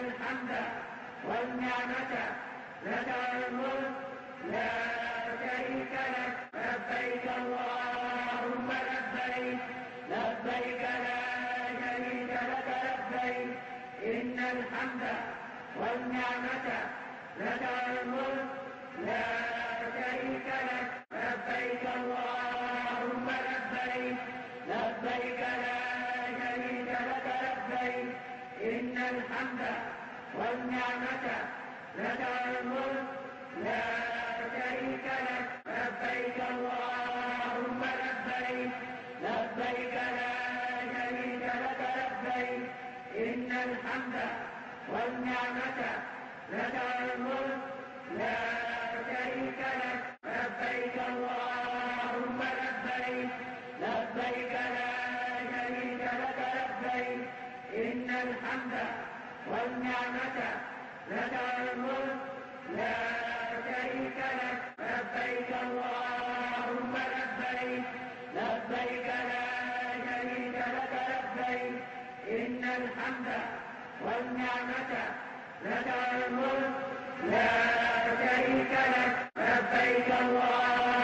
الحمد والنعمة لك والملك لا شريك لك لبيك اللهم لبيك لبيك لا شريك لك لبيك إن الحمد والنعمة لك والملك لا شريك لك لبيك اللهم لبيك لبيك لا شريك لك لبيك إن الحمد والنعمة لك والملك لا شريك لك لبيك اللهم لبيك لبيك لا شريك لك لبيك إن الحمد والنعمة لك والملك لا شريك لك لبيك اللهم لبيك لبيك لا شريك لك لبيك إن الحمد والنعمة لك والملك لا شريك لك لبيك اللهم لبيك لبيك لا شريك لك لبيك إن الحمد والنعمة لك والملك لا شريك لك لبيك اللهم